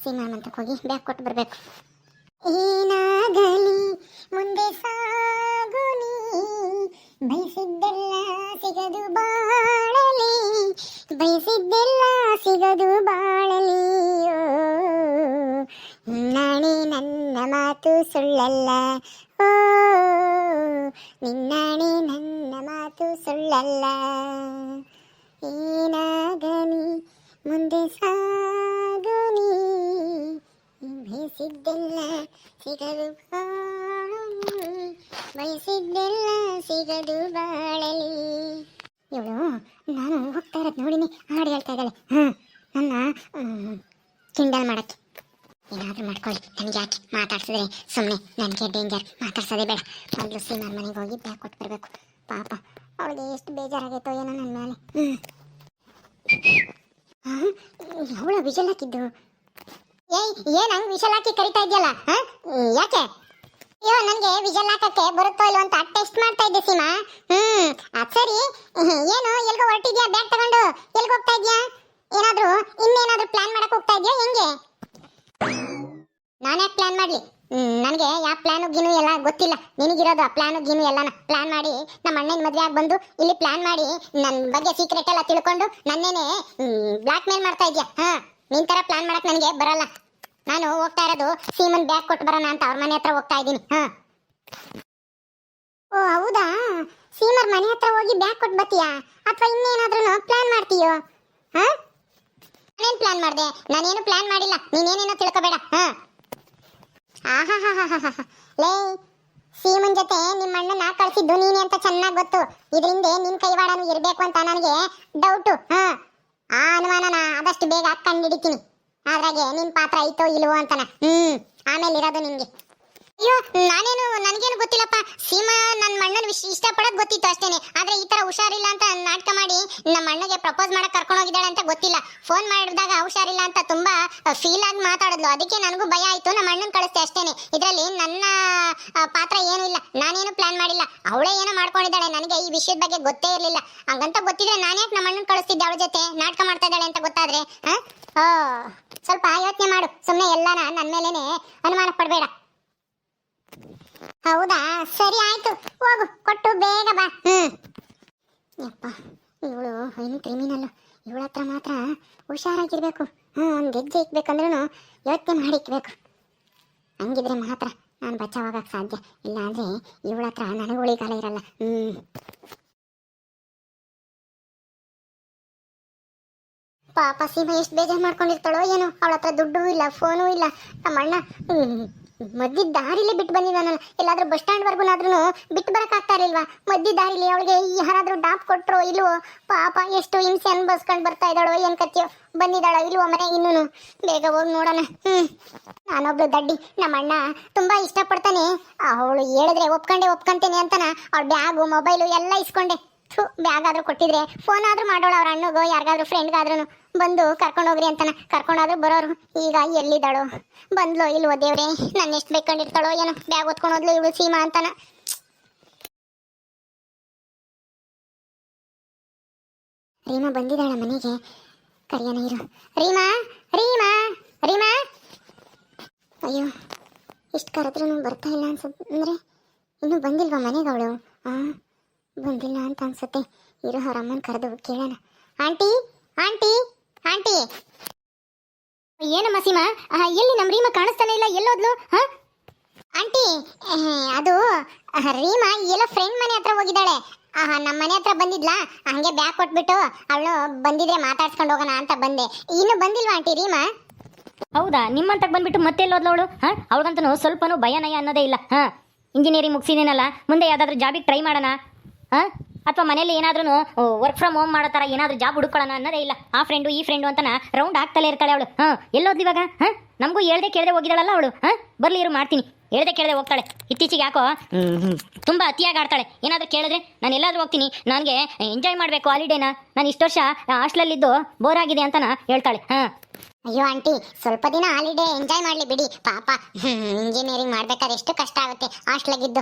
ಸೀಮಾಮಂತಕ್ಕೆ ಹೋಗಿ ಬ್ಯಾಗ್ ಕೊಟ್ಟು ಬರಬೇಕು. ಏನಾಗಲಿ ಮುಂದೆ ಸಾಗುನಿ, ಬಯಸಿದ್ದೆಲ್ಲ ಸಿಗದು ಬಾಳಲಿ, ಬಯಸಿದ್ದೆಲ್ಲ ಸಿಗದು ಬಾಳಲಿ. ನಾಣೆ ನನ್ನ ಮಾತು ಸುಳ್ಳಲ್ಲ, ಓ ನಿನ್ನಾಣೆ ನನ್ನ ಮಾತು ಸುಳ್ಳಲ್ಲ. ಏನಾಗಲಿ ಮುಂದೆ ಸಾಗುನಿ, ಬಯಸಿದ್ದೆಲ್ಲ ಸಿಗದು ಬಾಳಲಿ, ಬಯಸಿದ್ದೆಲ್ಲ ಸಿಗದು ಬಾಳಲಿ. ಇವಳು ನಾನು ಹೋಗ್ತಾ ಇರೋದು ನೋಡಿನಿ ಹಾಡು ಹೇಳ್ತಾ ಇದ್ದಾಳೆ. ನನ್ನ ಕಿಂಡಲ್ ಮಾಡಕ್ಕೆ. ಏನಾದರೂ ಮಾಡ್ಕೊಳ್ಳಿ, ನನಗೆ ಯಾಕೆ ಮಾತಾಡ್ಸಿದ್ರೆ ಸುಮ್ಮನೆ ನನಗೆ ಡೇಂಜರ್, ಮಾತಾಡ್ಸೋದೇ ಬೇಡ. ಮೊದಲು ಸೀಮಾರ್ ಮನೆಗೆ ಹೋಗಿ ಬ್ಯಾಗ್ ಕೊಟ್ಟು ಬರಬೇಕು. ಪಾಪ ಅವಳಿಗೆ ಎಷ್ಟು ಬೇಜಾರಾಗೈತೋ ಏನೋ ನನ್ನ ಮೇಲೆ. ಅವಳ ವಿಷಲ್ ಹಾಕಿದ್ದು. ಏನ್ ಹಂಗ್ ವಿಷಲ್ ಹಾಕಿ ಕರಿತಾ ಇದೆಯಲ್ಲ, ಯಾಕೆ? ಅಯ್ಯೋ ನನಗೆ ವಿಷಲ್ ಹಾಕಕ್ಕೆ ಬರುತ್ತೋ ಇಲ್ಲೋ ಅಂತ ಟೆಸ್ಟ್ ಮಾಡ್ತಾ ಇದ್ದೆ ಸೀಮಾ. ಅದ್ ಸರಿ, ಏನು ಎಲ್ಗೋ ಹೊರಟಿದ್ಯಾ? ಬ್ಯಾಗ್ ತಗೊಂಡು ಎಲ್ಗ ಹೋಗ್ತಾ ಇದ್ಯಾ? ಏನಾದ್ರೂ ಇನ್ನೇನಾದ್ರೂ ಪ್ಲಾನ್ ಮಾಡಕ್ ಹೋಗ್ತಾ ಇದ್ಯಾ ಹೆಂಗೆ? ನಾನ್ಯಾಕೆ ಪ್ಲಾನ್ ಮಾಡ್ಲಿ? ನನಗೆ ಯಾವ ಪ್ಲಾನು ಗೀನು ಎಲ್ಲ ಗೊತ್ತಿಲ್ಲ. ನಿನಗಿರೋದು ಆ ಪ್ಲಾನು ಗೀನು ಎಲ್ಲಾನ ಪ್ಲಾನ್ ಮಾಡಿ ನಮ್ಮ ಅಣ್ಣನ ಮದುವೆ ಆಗಿ ಬಂದು ಇಲ್ಲಿ ಪ್ಲಾನ್ ಮಾಡಿ ನನ್ನ ಬಗ್ಗೆ ಸೀಕ್ರೆಟ್ ಎಲ್ಲ ತಿಳ್ಕೊಂಡು ನನ್ನೇನೆ ಬ್ಲಾಕ್ ಮೇಲ್ ಮಾಡ್ತಾ ಇದ್ಯಾ? ನಿನ್ ತರ ಪ್ಲಾನ್ ಮಾಡಕ್ ನನಗೆ ಬರಲ್ಲ. ನಾನು ಹೋಗ್ತಾ ಇರೋದು ಸೀಮನ್ ಬ್ಯಾಗ್ ಕೊಟ್ಟು ಬರೋಣ ಅಂತ ಅವ್ರ ಮನೆ ಹತ್ರ ಹೋಗ್ತಾ ಇದ್ದೀನಿ. ಓ ಹೌದಾ, ಸೀಮರ್ ಮನೆ ಹತ್ರ ಹೋಗಿ ಬ್ಯಾಗ್ ಕೊಟ್ಟು ಬತ್ತೀಯಾ ಅಥವಾ ಇನ್ನೇನಾದ್ರೂ ಪ್ಲಾನ್ ಮಾಡ್ತೀಯೋ? ನಾನೇನು ಪ್ಲಾನ್ ಮಾಡಿದೆ? ನಾನೇನು ಪ್ಲಾನ್ ಮಾಡಿಲ್ಲ, ನೀನೇನೇನೋ ತಿಳ್ಕೊಬೇಡ. ಲೇ, ಸೀಮನ್ ಜೊತೆ ನಿಮ್ಮ ಅಣ್ಣನ ಕಳ್ಸಿದ್ದು ನೀನೆ ಅಂತ ಚೆನ್ನಾಗಿ ಗೊತ್ತು. ಇದರಿಂದ ನಿನ್ ಕೈವಾಡನು ಇರಬೇಕು ಅಂತ ನನಗೆ ಡೌಟು. ಆ ಅನುಮಾನನ ಆದಷ್ಟು ಬೇಗ ಹಾಕೊಂಡು ಹಿಡಿತೀನಿ. ಅದ್ರಾಗೆ ನಿನ್ ಪಾತ್ರ ಐತೋ ಇಲ್ವೋ ಅಂತನ. ಆಮೇಲೆ ಇರೋದು ನಿನ್ಗೆ. ಅಯ್ಯೋ ನಾನೇನು, ನನಗೇನು ಗೊತ್ತಿಲ್ಲಪ್ಪ. ಸೀಮಾ ನನ್ನ ಅಣ್ಣನ ಇಷ್ಟಪಡೋದು ಗೊತ್ತಿತ್ತು ಅಷ್ಟೇನೆ. ಆದ್ರೆ ಈ ತರ ಹುಷಾರಿಲ್ಲ ಅಂತ ನಾಟಕ ಮಾಡಿ ನಮ್ಮ ಅಣ್ಣಗೆ ಪ್ರಪೋಸ್ ಮಾಡಕ್ ಕರ್ಕೊಂಡು ಹೋಗಿದ್ದಾಳೆ ಅಂತ ಗೊತ್ತಿಲ್ಲ. ಫೋನ್ ಮಾಡಿದಾಗ ಹುಷಾರಿಲ್ಲ ಅಂತ ತುಂಬಾ ಫೀಲ್ ಆಗಿ ಮಾತಾಡಿದ್ಲು. ಅದಕ್ಕೆ ನನಗೂ ಭಯ ಆಯ್ತು, ನಮ್ಮ ಅಣ್ಣನ ಕಳಿಸ್ತೆ ಅಷ್ಟೇನೆ. ಇದರಲ್ಲಿ ನನ್ನ ಪಾತ್ರ ಏನೂ ಇಲ್ಲ. ನಾನೇನು ಪ್ಲಾನ್ ಮಾಡಿಲ್ಲ, ಅವಳೇ ಏನೋ ಮಾಡ್ಕೊಂಡಿದ್ದಾಳೆ. ನನಗೆ ಈ ವಿಷಯದ ಬಗ್ಗೆ ಗೊತ್ತೇ ಇರಲಿಲ್ಲ. ಹಂಗಂತ ಗೊತ್ತಿದ್ರೆ ನಾನು ಯಾಕೆ ನಮ್ಮ ಅಣ್ಣನ ಕಳಿಸ್ತಿದ್ದೆ ಅವಳ ಜೊತೆ ನಾಟಕ ಮಾಡ್ತಾ ಇದ್ದಾಳೆ ಅಂತ ಗೊತ್ತಾದ್ರೆ? ಸ್ವಲ್ಪ ಯೋಚನೆ ಮಾಡು, ಸುಮ್ಮನೆ ಎಲ್ಲಾನ ನನ್ನ ಮೇಲೇನೆ ಅನುಮಾನ ಪಡಬೇಡ. ಹೌದಾ, ಸರಿ ಆಯ್ತು, ಹೋಗು, ಕೊಟ್ಟು ಬೇಗ ಬಾ. ಯಪ್ಪ, ಇವಳು ಏನು ಕ್ರಿಮಿನಲ್ಲು. ಇವಳ ಹತ್ರ ಮಾತ್ರ ಹುಷಾರಾಗಿರ್ಬೇಕು. ಒಂದು ಗೆಜ್ಜೆ ಇಕ್ಬೇಕಂದ್ರೂ ಯೋಚನೆ ಮಾಡಿ ಇಕ್ಬೇಕು. ಹಂಗಿದ್ರೆ ಮಾತ್ರ ನಾನು ಬಚಾವಾಗಕ್ಕೆ ಸಾಧ್ಯ. ಇಲ್ಲ ಅಂದ್ರೆ ಇವಳ ಹತ್ರ ನನಗೆ ಉಳಿಗಾಲ ಇರಲ್ಲ. ಪಾಪ ಸೀಮಾ ಎಷ್ಟು ಬೇಜಾರು ಮಾಡ್ಕೊಂಡಿರ್ತಾಳೋ ಏನೋ. ಅವಳ ಹತ್ರ ದುಡ್ಡು ಇಲ್ಲ, ಫೋನು ಇಲ್ಲ. ನಮ್ಮ ಅಣ್ಣ ಮಧ್ಯ ದಾರಿಲೇ ಬಿಟ್ಟು ಬಂದಿದ್ದಾನಲ್ಲ. ಎಲ್ಲಾದ್ರೂ ಬಸ್ ಸ್ಟ್ಯಾಂಡ್ ವರ್ಗುನಾದ್ರೂ ಬಿಟ್ಟು ಬರಕ್ ಆಗ್ತಾ ಇರಲಿಲ್ವಾ? ಮಧ್ಯ ದಾರಿಲಿ ಅವಳಿಗೆ ಯಾರಾದ್ರೂ ಡಾಪ್ ಕೊಟ್ರೋ ಇಲ್ವೋ? ಪಾಪ ಎಷ್ಟು ಹಿಂಸೆ ಅನ್ಭವಿಸ್ಕೊಂಡು ಬರ್ತಾ ಇದ್ದಾಳೋ ಏನ್ ಕತ್ತಿಯೋ. ಬಂದಿದ್ದಾಳೋ ಇಲ್ವೋ ಮನೆ ಇನ್ನೂ? ಬೇಗ ಹೋಗಿ ನೋಡೋಣ. ನಾನೊಬ್ಳು ದಡ್ಡಿ, ನಮ್ಮ ಅಣ್ಣ ತುಂಬಾ ಇಷ್ಟಪಡ್ತಾನೆ. ಅವಳು ಹೇಳಿದ್ರೆ ಒಪ್ಕೊಂತೇನೆ ಅಂತಾನ ಅವಳ ಬ್ಯಾಗು ಮೊಬೈಲು ಎಲ್ಲ ಇಸ್ಕೊಂಡೆ. ಬ್ಯಾಗ್ ಆದ್ರೂ ಕೊಟ್ಟಿದ್ರೆ ಫೋನ್ ಆದ್ರೂ ಮಾಡೋಳು ಅವ್ರ ಅಣ್ಣಗೋ ಯಾರಿಗಾದ್ರೂ ಫ್ರೆಂಡ್ಗಾದ್ರೂ ಬಂದು ಕರ್ಕೊಂಡು ಹೋಗ್ರಿ ಅಂತಾನ. ಕರ್ಕೊಂಡಾದ್ರೂ ಬರೋರು. ಈಗ ಎಲ್ಲಿದ್ದಾಳೋ? ಬಂದ್ಲೋ ಇಲ್ವೋ ದೇವ್ರೆ? ನನ್ನ ಎಷ್ಟು ಬೇಕೊಂಡಿರ್ತಾಳೋ ಏನೋ. ಬ್ಯಾಗ್ ಹೊತ್ಕೊಂಡು ಹೋದ್ಲು ಇವಳು ಸೀಮಾ ಅಂತಾನ. ರೀಮಾ ಬಂದಿದ್ದಾಳ ಮನೆಗೆ. ಕರಿಯನ ಇರು. ರೀಮಾ, ರೀಮಾ, ರೀಮಾ. ಅಯ್ಯೋ, ಇಷ್ಟು ಕರೆದ್ರೂ ಬರ್ತಾ ಇಲ್ಲ ಅನ್ಸಂದ್ರೆ ಇನ್ನೂ ಬಂದಿಲ್ವಾ ಮನೆಗೆ ಅವಳು? ಬಂದಿಲ್ಲ ಅಂತ ಅನ್ಸುತ್ತೆ. ಇರು, ಅವ್ರ ಅಮ್ಮನ ಕರೆದು ಕೇಳೋಣ. Aunty, aunty, aunty. ಏನಮ್ಮ ಸೀಮಾ, ಎಲ್ಲಿ ನಮ್ಮ ರೀಮಾ ಕಾಣಿಸ್ತಾನೆ ಇಲ್ಲ, ಎಲ್ಲೋದ್ಲು? ಆಂಟಿ, ಅದು ರೀಮಾ ಎಲ್ಲ ಫ್ರೆಂಡ್ ಮನೆ ಹತ್ರ ಹೋಗಿದ್ದಾಳೆ. ನಮ್ಮ ಮನೆ ಹತ್ರ ಬಂದಿದ್ಲಾ, ಹಂಗೆ ಬ್ಯಾಗ್ ಕೊಟ್ಬಿಟ್ಟು ಅವಳು ಬಂದಿದ್ರೆ ಮಾತಾಡ್ಸ್ಕೊಂಡು ಹೋಗೋಣ ಅಂತ ಬಂದೆ. ಇನ್ನು ಬಂದಿಲ್ವಾ ಆಂಟಿ ರೀಮಾ? ಹೌದಾ, ನಿಮ್ಮಂತಕ್ಕೆ ಬಂದ್ಬಿಟ್ಟು ಮತ್ತೆ ಎಲ್ಲೋದ್ಲು ಅವಳು? ಅವಳಿಗಂತೂ ಸ್ವಲ್ಪನೂ ಭಯ ನಯ ಅನ್ನೋದೇ ಇಲ್ಲ. ಇಂಜಿನಿಯರಿಂಗ್ ಮುಗಿಸಿದೇನಲ್ಲ, ಮುಂದೆ ಯಾವ್ದಾದ್ರು ಜಾಬಿಗೆ ಟ್ರೈ ಮಾಡೋಣ ಅಥವಾ ಮನೇಲಿ ಏನಾದ್ರೂ ವರ್ಕ್ ಫ್ರಮ್ ಹೋಮ್ ಮಾಡೋ ಥರ ಏನಾದರೂ ಜಾಬ್ ಹುಡುಕೊಳ್ಳೋಣ ಅನ್ನೋದೇ ಇಲ್ಲ. ಆ ಫ್ರೆಂಡು ಈ ಫ್ರೆಂಡು ಅಂತ ರೌಂಡ್ ಆಗ್ತಲೇ ಇರ್ತಾಳೆ ಅವಳು. ಎಲ್ಲೋದ್ಲು ಇವಾಗ? ನಮಗೂ ಹೇಳ್ದೆ ಕೇಳದೆ ಹೋಗಿದ್ದಾಳಲ್ಲ ಅವಳು. ಬರ್ಲಿ ಇರು, ಮಾಡ್ತೀನಿ. ಹೇಳ್ದೆ ಕೇಳದೆ ಹೋಗ್ತಾಳೆ. ಇತ್ತೀಚೆಗೆ ಯಾಕೋ ತುಂಬ ಅತಿಯಾಗಿ ಆಡ್ತಾಳೆ. ಏನಾದರೂ ಕೇಳಿದ್ರೆ ನಾನು ಎಲ್ಲಾದರೂ ಹೋಗ್ತೀನಿ, ನನಗೆ ಎಂಜಾಯ್ ಮಾಡಬೇಕು ಹಾಲಿಡೇನ, ನಾನು ಇಷ್ಟು ವರ್ಷ ಹಾಸ್ಟೆಲಲ್ಲಿದ್ದು ಬೋರ್ ಆಗಿದೆ ಅಂತನ ಹೇಳ್ತಾಳೆ. ಅಯ್ಯೋ ಆಂಟಿ, ಸ್ವಲ್ಪ ದಿನ ಹಾಲಿಡೇ ಎಂಜಾಯ್ ಮಾಡ್ಲಿ ಬಿಡಿ ಪಾಪ. ಇಂಜಿನಿಯರಿಂಗ್ ಮಾಡ್ಬೇಕಾದ್ರೆ ಎಷ್ಟು ಕಷ್ಟ ಆಗುತ್ತೆ ಹಾಸ್ಟ್ಲಾಗಿದ್ದು.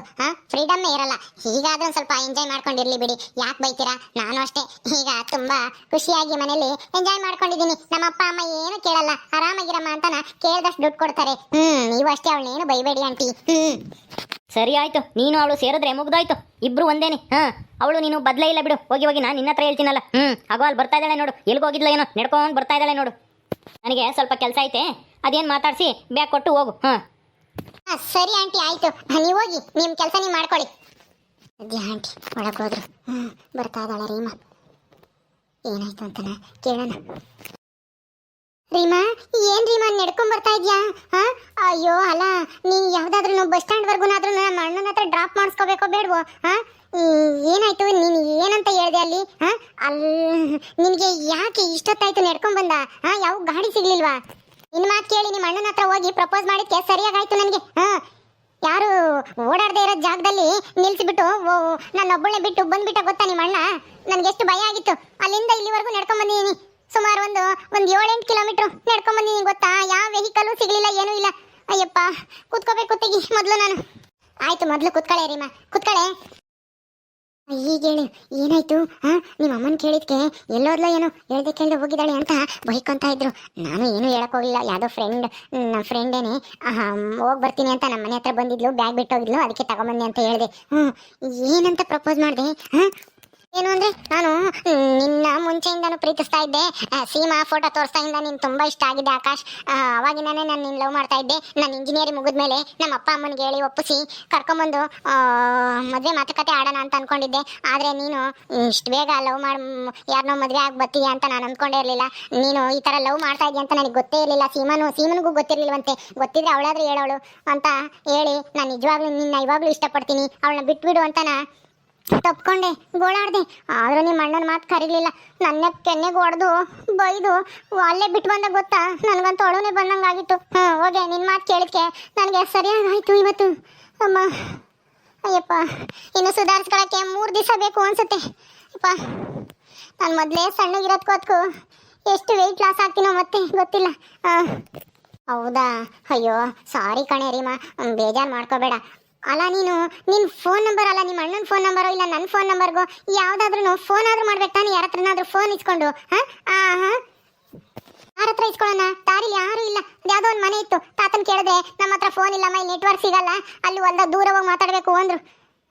ಫ್ರೀಡಮ್ಮೇ ಇರಲ್ಲ. ಹೀಗಾದ್ರೂ ಒಂದ್ ಸ್ವಲ್ಪ ಎಂಜಾಯ್ ಮಾಡ್ಕೊಂಡಿರ್ಲಿ ಬಿಡಿ, ಯಾಕೆ ಬೈತೀರಾ? ನಾನು ಅಷ್ಟೇ ಈಗ ತುಂಬಾ ಖುಷಿಯಾಗಿ ಮನೇಲಿ ಎಂಜಾಯ್ ಮಾಡ್ಕೊಂಡಿದ್ದೀನಿ. ನಮ್ಮ ಅಪ್ಪ ಅಮ್ಮ ಏನು ಕೇಳಲ್ಲ, ಆರಾಮಾಗಿರಮ್ಮ ಅಂತಾನ ಕೇಳ್ದಷ್ಟು ದುಡ್ಡು ಕೊಡ್ತಾರೆ. ನೀವು ಅಷ್ಟೇ ಅವಳನ್ನೇನು ಬೈಬೇಡಿ ಆಂಟಿ. ಸರಿ ಆಯ್ತು, ನೀನು ಅವಳು ಸೇರಿದ್ರೆ ಮುಗ್ದೋಯ್ತು, ಇಬ್ರು ಒಂದೇನೆ. ಅವಳು ನೀನು ಬದಲೇ ಇಲ್ಲ ಬಿಡು. ಹೋಗಿ ಹೋಗಿ ನಾನು ನಿನ್ನ ಹತ್ರ ಹೇಳ್ತೀನಲ್ಲ. ಆಗೋ ಅಲ್ಲಿ ಬರ್ತಾ ಇದ್ದಾಳೆ ನೋಡು, ಎಲ್ಗೆ ಹೋಗಿದ್ಲ ಏನೋ ನಡ್ಕೊಂಡು ಬರ್ತಾ ಇದ್ದಾಳೆ ನೋಡು. ನನಗೆ ಸ್ವಲ್ಪ ಕೆಲಸ ಐತೆ, ಅದೇನು ಮಾತಾಡಿಸಿ ಬ್ಯಾಗ್ ಕೊಟ್ಟು ಹೋಗು. ಸರಿ ಆಂಟಿ, ಆಯ್ತು. ನೀವು ಹೋಗಿ ನಿಮ್ಮ ಕೆಲಸ ನೀವು ಮಾಡ್ಕೊಳ್ಳಿ. ಅದೇ ಆಂಟಿ ಒಳಗೆ ಹೋದ್ರು. ಬರ್ತಾ ಇದ್ದಾಳೆ ರೀಮಾ. ಏನಾಯ್ತು ಅಂತನ ಕೇಳೋಣ. ರೀಮಾ, ಏನ್ ರೀಮಾ ನಡ್ಕೊಂಡ್ ಬರ್ತಾ ಇದ್ಯಾ? ಅಯ್ಯೋ ಅಲ್ಲ, ನೀನ್ ಯಾವ್ದಾದ್ರು ಬಸ್ ಸ್ಟ್ಯಾಂಡ್ ವರ್ಗುನಾದ್ರೂ ನಮ್ಮ ಅಣ್ಣನ ಹತ್ರ ಡ್ರಾಪ್ ಮಾಡಿಸ್ಕೋಬೇಕೋ ಬೇಡವೋ? ಏನಾಯ್ತು? ನೀನ್ ಏನಂತ ಹೇಳ್ದೆ ಅಲ್ಲಿ? ಅಲ್ಲಿ ನಿನ್ಗೆ ಯಾಕೆ ಇಷ್ಟೊತ್ತಾಯ್ತು ನಡ್ಕೊಂಡ್ ಬಂದ? ಯಾವ ಗಾಡಿ ಸಿಗ್ಲಿಲ್ವಾ? ನಿನ್ ಮಾತು ಕೇಳಿ ನಿಮ್ಮ ಅಣ್ಣನ ಹತ್ರ ಹೋಗಿ ಪ್ರಪೋಸ್ ಮಾಡಿದ್ಕೆ ಸರಿಯಾಗಾಯ್ತು ನನಗೆ. ಯಾರು ಓಡಾಡದೆ ಇರೋ ಜಾಗದಲ್ಲಿ ನಿಲ್ಸಿಬಿಟ್ಟು ನನ್ನೊಬ್ಬಳನ್ನೇ ಬಿಟ್ಟು ಬಂದ್ಬಿಟ್ಟ ಗೊತ್ತಾ ನಿಮ್ಮ ಅಣ್ಣ? ನನ್ಗೆ ಎಷ್ಟು ಭಯ ಆಗಿತ್ತು. ಅಲ್ಲಿಂದ ಇಲ್ಲಿವರೆಗೂ ನಡ್ಕೊಂಡ್ ಬಂದಿದ್ದೀನಿ. ಸುಮಾರು ಒಂದು 7-8 ಕಿಲೋಮೀಟರ್ ನಡ್ಕೊಂಡ್ ಬಂದಿದ್ದೀನಿ ಗೊತ್ತಾ? ಯಾವ ವೆಹಿಕಲ್ ಸಿಗ್ಲಿಲ್ಲ, ಏನೂ ಇಲ್ಲ. ಅಯ್ಯಪ್ಪ, ಕುತ್ಕೋಬೇಕು ತೆಗಿ ಮೊದ್ಲು ನಾನು. ಆಯ್ತು, ಮೊದ್ಲು ಕುತ್ಕಳೆ ರೀಮಾ, ಕುತ್ಕಳೆ. ಈಗ ಹೇಳು, ಏನಾಯ್ತು? ನಿಮ್ಮ ಅಮ್ಮನ ಕೇಳಿದ್ಕೆ ಎಲ್ಲೋದ್ಲ ಏನೋ ಹೇಳ್ದೆ ಕೇಳ್ದೆ ಹೋಗಿದ್ದಾಳೆ ಅಂತ ಬೈಕೊಂತ ಇದ್ರು. ನಾನು ಏನು ಹೇಳಕ್ ಹೋಗಿಲ್ಲ. ಯಾವುದೋ ನಮ್ಮ ಫ್ರೆಂಡೇನೆ ಹೋಗಿ ಬರ್ತೀನಿ ಅಂತ ನಮ್ಮ ಮನೆ ಹತ್ರ ಬಂದಿದ್ಲು, ಬ್ಯಾಗ್ ಬಿಟ್ಟೋಗಿದ್ಲು, ಅದಕ್ಕೆ ತಗೊಂಬಂದೆ ಅಂತ ಹೇಳಿದೆ. ಏನಂತ ಪ್ರಪೋಸ್ ಮಾಡಿದೆ? ಏನು ಅಂದ್ರೆ, ನಾನು ನಿನ್ನ ಮುಂಚೆಯಿಂದಾನು ಪ್ರೀತಿಸ್ತಾ ಇದ್ದೆ. ಸೀಮಾ ಫೋಟೋ ತೋರಿಸ್ತಾ ಇಂದ ನೀನು ತುಂಬಾ ಇಷ್ಟ ಆಗಿದೆ ಆಕಾಶ್. ಅವಾಗಿಂದಾನೇ ನಾನು ನಿನ್ನ ಲವ್ ಮಾಡ್ತಾ ಇದ್ದೆ. ನಾನು ಇಂಜಿನಿಯರಿಂಗ್ ಮುಗಿದ್ಮೇಲೆ ನಮ್ಮ ಅಪ್ಪ ಅಮ್ಮನಿಗೆ ಹೇಳಿ ಒಪ್ಪಿಸಿ ಕರ್ಕೊಂಬಂದು ಮದುವೆ ಮಾತುಕತೆ ಆಡೋಣ ಅಂತ ಅನ್ಕೊಂಡಿದ್ದೆ. ಆದರೆ ನೀನು ಇಷ್ಟು ಬೇಗ ಲವ್ ಮಾಡಿ ಯಾರನ್ನೋ ಮದುವೆ ಆಗಿ ಬರ್ತೀಯ ಅಂತ ನಾನು ಅಂದ್ಕೊಂಡೇ ಇರಲಿಲ್ಲ. ನೀನು ಈ ಥರ ಲವ್ ಮಾಡ್ತಾ ಇದೆಯಾ ಅಂತ ನನಗೆ ಗೊತ್ತೇ ಇರಲಿಲ್ಲ. ಸೀಮನಿಗೂ ಗೊತ್ತಿರಲಿಲ್ವಂತೆ. ಗೊತ್ತಿದ್ರೆ ಅವಳಾದ್ರೂ ಹೇಳೋಳು ಅಂತ ಹೇಳಿ ನಾನು ನಿಜವಾಗ್ಲೂ ನಿನ್ನ ಇವಾಗಲೂ ಇಷ್ಟಪಡ್ತೀನಿ, ಅವಳನ್ನ ಬಿಟ್ಬಿಡು ಅಂತ ತಪ್ಕೊಂಡೆ, ಗೋಳಾಡ್ದೆ. ಆದ್ರೂ ನಿಮ್ಮ ಅಣ್ಣನ ಮಾತು ಕರೀಲಿಲ್ಲ. ನನ್ನ ಕೆನ್ನೆಗೆ ಹೊಡೆದು ಬೈದು ಅಲ್ಲೇ ಬಿಟ್ಟು ಬಂದಾಗ ಗೊತ್ತಾ, ನನಗಂತೂ ಅಳುನೇ ಬಂದಂಗಾಗಿತ್ತು. ಹೋಗೆ ನಿನ್ನ ಮಾತು ಕೇಳಿದ್ಕೆ ನನಗೆ ಸರಿಯಾಗಾಯ್ತು ಇವತ್ತು. ಅಮ್ಮ, ಅಯ್ಯಪ್ಪ, ಇನ್ನು ಸುಧಾರಿಸ್ಕೊಳಕ್ಕೆ 3 ದಿವಸ ಬೇಕು ಅನ್ಸುತ್ತೆ. ಅಪ್ಪ, ನಾನು ಮೊದಲೇ ಸಣ್ಣಗಿರೋದ್ಕೋದ್ಕು ಎಷ್ಟು ವೆಯ್ಟ್ ಲಾಸ್ ಆಗ್ತೀನೋ ಮತ್ತೆ ಗೊತ್ತಿಲ್ಲ. ಹೌದಾ? ಅಯ್ಯೋ ಸಾರಿ ಕಣೆ ರೀಮಾ, ಬೇಜಾರು ಮಾಡ್ಕೋಬೇಡ. ಅಲ್ಲ, ನಿನ್ನ ಫೋನ್ ನಂಬರ್ ಅಲ್ಲ, ನಿಮ್ಮ ಅಣ್ಣನ ಫೋನ್ ನಂಬರೋ ಇಲ್ಲ ನನ್ನ ಫೋನ್ ನಂಬರ್ಗೋ ಯಾವುದಾದ್ರೂ ಫೋನ್ ಆದ್ರೂ ಮಾಡ್ಬೇಕು ತಾನೆ. ಯಾರ ಹತ್ರನಾದ್ರೂ ಫೋನ್ ಇಸ್ಕೊಂಡು ಯಾರ ಹತ್ರ ಇಸ್ಕೊಳ್ಳೋಣ? ದಾರಿಲಿ ಯಾರೂ ಇಲ್ಲ. ಯಾವುದೋ ಒಂದು ಮನೆ ಇತ್ತು, ತಾತನ ಕೇಳಿದೆ, ನಮ್ಮ ಹತ್ರ ಫೋನ್ ಇಲ್ಲ, ಮೈ ನೆಟ್ವರ್ಕ್ ಸಿಗಲ್ಲ, ಅಲ್ಲಿ ಹೊಲ್ದಾಗ ದೂರ ಹೋಗಿ ಮಾತಾಡಬೇಕು ಅಂದ್ರು.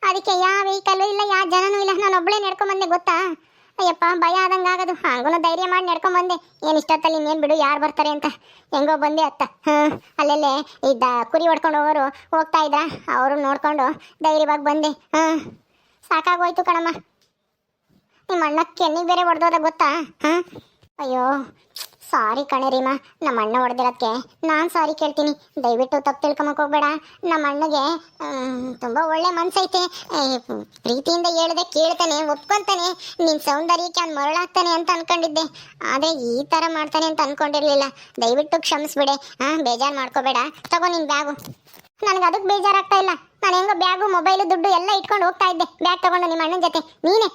ಅದಕ್ಕೆ ಯಾವ ವೆಹಿಕಲ್ಲು ಇಲ್ಲ, ಯಾವ ಜನನೂ ಇಲ್ಲ, ನಾನು ಒಬ್ಬಳೇ ನಡ್ಕೊಂಬಂದೆ ಗೊತ್ತಾ? ಅಯ್ಯಪ್ಪ, ಭಯ ಆದಂಗೆ ಆಗೋದು. ಹಂಗೂ ಧೈರ್ಯ ಮಾಡಿ ನಡ್ಕೊಂಬಂದೆ. ಏನು ಇಷ್ಟೊತ್ತಲ್ಲಿ ಇನ್ನೇನು ಬಿಡು, ಯಾರು ಬರ್ತಾರೆ ಅಂತ ಹೆಂಗೋ ಬಂದೆ ಅತ್ತ. ಅಲ್ಲೆಲ್ಲೇ ಇದ್ದ ಕುರಿ ಹೊಡ್ಕೊಂಡು ಹೋಗೋರು ಹೋಗ್ತಾ ಇದ್ದ, ಅವರು ನೋಡ್ಕೊಂಡು ಧೈರ್ಯವಾಗಿ ಬಂದೆ. ಸಾಕಾಗೋಯ್ತು ಕಣಮ್ಮ. ನಿಮ್ಮ ಅಣ್ಣ ಕೆನ್ನಿಗೆ ಬೇರೆ ಹೊಡೆದೋದ ಗೊತ್ತಾ? ಅಯ್ಯೋ ಸಾರಿ ಕಣೆ ರೀಮಾ, ನಮ್ಮ ಅಣ್ಣ ಹೊಡೆದಿರೋಕ್ಕೆ ನಾನು ಸಾರಿ ಕೇಳ್ತೀನಿ. ದಯವಿಟ್ಟು ತಪ್ಪು ತಿಳ್ಕೊಂಬಕ್ಕೆ ಹೋಗ್ಬೇಡ. ನಮ್ಮ ಅಣ್ಣಗೆ ತುಂಬ ಒಳ್ಳೆ ಮನ್ಸೈತೆ. ಪ್ರೀತಿಯಿಂದ ಹೇಳಿದೆ ಕೇಳ್ತಾನೆ, ಒಪ್ಕೊಂತಾನೆ, ನಿನ್ನ ಸೌಂದರ್ಯಕ್ಕೆ ಅವ್ನು ಮರಳಾಗ್ತಾನೆ ಅಂತ ಅನ್ಕೊಂಡಿದ್ದೆ. ಆದರೆ ಈ ಥರ ಮಾಡ್ತಾನೆ ಅಂತ ಅನ್ಕೊಂಡಿರ್ಲಿಲ್ಲ. ದಯವಿಟ್ಟು ಕ್ಷಮಿಸ್ಬಿಡೆ. ಬೇಜಾರು ಮಾಡ್ಕೋಬೇಡ. ತಗೋ ನಿನ್ನ ಬ್ಯಾಗು. ನನಗೆ ಅದಕ್ಕೆ ಬೇಜಾರಾಗ್ತಾ ಇಲ್ಲ. ನಾನು ಹೆಂಗೋ ಬ್ಯಾಗು ಮೊಬೈಲು ದುಡ್ಡು ಎಲ್ಲ ಇಟ್ಕೊಂಡು ಹೋಗ್ತಾ ಇದ್ದೆ. ಬ್ಯಾಗ್ ತಗೊಂಡು ನಿಮ್ಮ ಅಣ್ಣನ ಜೊತೆ. ನೀನೇ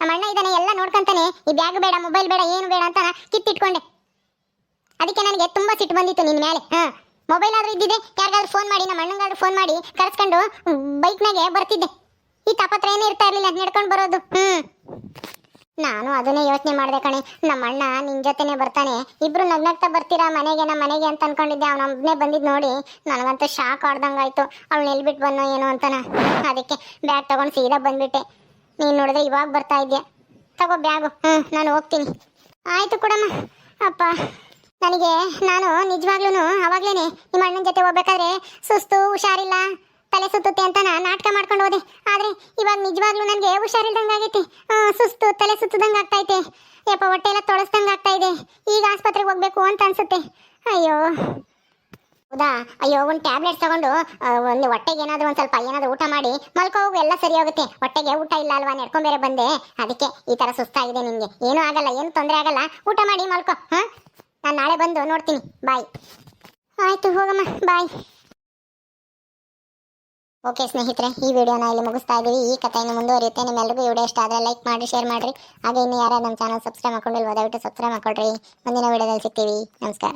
ನಮ್ಮ ಅಣ್ಣ ಇದ್ದಾನೆ, ಎಲ್ಲ ನೋಡ್ಕೊಂತಾನೆ. ಈ ಬ್ಯಾಗ್ ಬೇಡ, ಮೊಬೈಲ್ ಬೇಡ, ಏನು ಬೇಡ ಅಂತ ಕಿತ್ತಿಟ್ಕೊಂಡೆ. ಅದಕ್ಕೆ ನನಗೆ ತುಂಬ ಸಿಟ್ಟು ಬಂದಿತ್ತು ನಿನ್ನ ಮೇಲೆ. ಮೊಬೈಲ್ ಆದ್ರೂ ಇದ್ದಿದೆ, ಯಾರಿಗಾದ್ರೂ ಫೋನ್ ಮಾಡಿ, ನಮ್ಮ ಅಣ್ಣಂಗಾದ್ರೂ ಫೋನ್ ಮಾಡಿ ಕರೆಸ್ಕೊಂಡು ಬೈಕ್ನಾಗೆ ಬರ್ತಿದ್ದೆ. ಈ ತಾಪತ್ರ ಏನೇ ಇರ್ತಾ ಇರಲಿಲ್ಲ ನಡ್ಕೊಂಡು ಬರೋದು. ನಾನು ಅದನ್ನೇ ಯೋಚನೆ ಮಾಡಿದೆ ಕಣೆ. ನಮ್ಮ ಅಣ್ಣ ನಿನ್ನ ಜೊತೆನೇ ಬರ್ತಾನೆ, ಇಬ್ರು ನಗ್ನಗ್ತಾ ಬರ್ತೀರಾ ಮನೆಗೆ, ನಮ್ಮ ಮನೆಗೆ ಅಂತ ಅನ್ಕೊಂಡಿದ್ದೆ. ಅವನೊಬ್ಬನೇ ಬಂದಿದ್ದು ನೋಡಿ ನನಗಂತೂ ಶಾಕ್ ಆಡ್ದಂಗಾಯ್ತು. ಅವಳು ಎಲ್ಬಿಟ್ಟು ಬನ್ನೋ ಏನೋ ಅಂತಾನ. ಅದಕ್ಕೆ ಬ್ಯಾಗ್ ತಗೊಂಡು ಸೀದಾ ಬಂದ್ಬಿಟ್ಟೆ. ನೀನು ನೋಡಿದ್ರೆ ಇವಾಗ ಬರ್ತಾ ಇದ್ಯಾ. ತಗೋ ಬ್ಯಾಗು. ನಾನು ಹೋಗ್ತೀನಿ. ಆಯಿತು ಕೊಡಮ್ಮ. ಅಪ್ಪ, ನಾನು ನಿಜವಾಗ್ಲೂ ಅವಾಗ್ಲೇನೆ ನಿಮ್ಮ ಅಣ್ಣನ ಜೊತೆ ಹೋಗ್ಬೇಕಾದ್ರೆ ಸುಸ್ತು, ಹುಷಾರಿಲ್ಲ, ತಲೆ ಸುತ್ತುತ್ತೆ ಅಂತ ನಾಟಕ ಮಾಡ್ಕೊಂಡು ಹೋದೆ. ಆದರೆ ಇವಾಗ ನಿಜವಾಗ್ಲೂ ನನಗೆ ಹುಷಾರಿಲ್ದಂಗೆ ಆಗೈತೆ. ಸುಸ್ತು, ತಲೆ ಸುತ್ತದಂಗೆ ಆಗ್ತೈತೆ. ಯಪ್ಪ, ಹೊಟ್ಟೆ ಎಲ್ಲ ತೊಳಸ್ದಂಗೆ ಆಗ್ತಾ ಇದೆ. ಈಗ ಆಸ್ಪತ್ರೆಗೆ ಹೋಗ್ಬೇಕು ಅಂತ ಅನ್ಸುತ್ತೆ. ಅಯ್ಯೋ ಹೌದಾ? ಅಯ್ಯೋ, ಒಂದು ಟ್ಯಾಬ್ಲೆಟ್ಸ್ ತಗೊಂಡು ಒಂದು ಹೊಟ್ಟೆಗೆ ಏನಾದರೂ ಒಂದು ಸ್ವಲ್ಪ ಏನಾದರೂ ಊಟ ಮಾಡಿ ಮಲ್ಕೋ ಹೋಗು, ಎಲ್ಲ ಸರಿ ಹೋಗುತ್ತೆ. ಹೊಟ್ಟೆಗೆ ಊಟ ಇಲ್ಲ ಅಲ್ವಾ, ನಡ್ಕೊಂಡ್ ಬೇರೆ ಬಂದೆ, ಅದಕ್ಕೆ ಈ ಥರ ಸುಸ್ತಾಗಿದೆ ನಿನಗೆ. ಏನೂ ಆಗಲ್ಲ, ಏನು ತೊಂದರೆ ಆಗಲ್ಲ. ಊಟ ಮಾಡಿ ಮಲ್ಕೋ. ನಾನು ನಾಳೆ ಬಂದು ನೋಡ್ತೀನಿ. ಬಾಯ್. ಆಯಿತು ಹೋಗಮ್ಮ, ಬಾಯ್. ಓಕೆ ಸ್ನೇಹಿತರೆ, ಈ ವಿಡಿಯೋನ ಇಲ್ಲಿ ಮುಗಿಸ್ತಾ ಇದ್ದೀವಿ. ಈ ಕಥೆ ಇನ್ನು ಮುಂದುವರಿಯುತ್ತೆ. ನಿಮ್ಮೆಲ್ಲರಿಗೂ ಈ ವಿಡಿಯೋ ಇಷ್ಟ ಆದರೆ ಲೈಕ್ ಮಾಡಿ, ಶೇರ್ ಮಾಡಿರಿ. ಹಾಗೆ ಇನ್ನು ಯಾರು ನಮ್ಮ ಚಾನಲ್ ಸಬ್ಸ್ಕ್ರೈಬ್ ಮಾಡ್ಕೊಂಡಿಲ್ವೋ ದಯವಿಟ್ಟು ಸಬ್ಸ್ಕ್ರೈಬ್ ಮಾಡ್ಕೊಳ್ರಿ. ಮುಂದಿನ ವಿಡಿಯೋದಲ್ಲಿ ಸಿಗ್ತೀವಿ. ನಮಸ್ಕಾರ.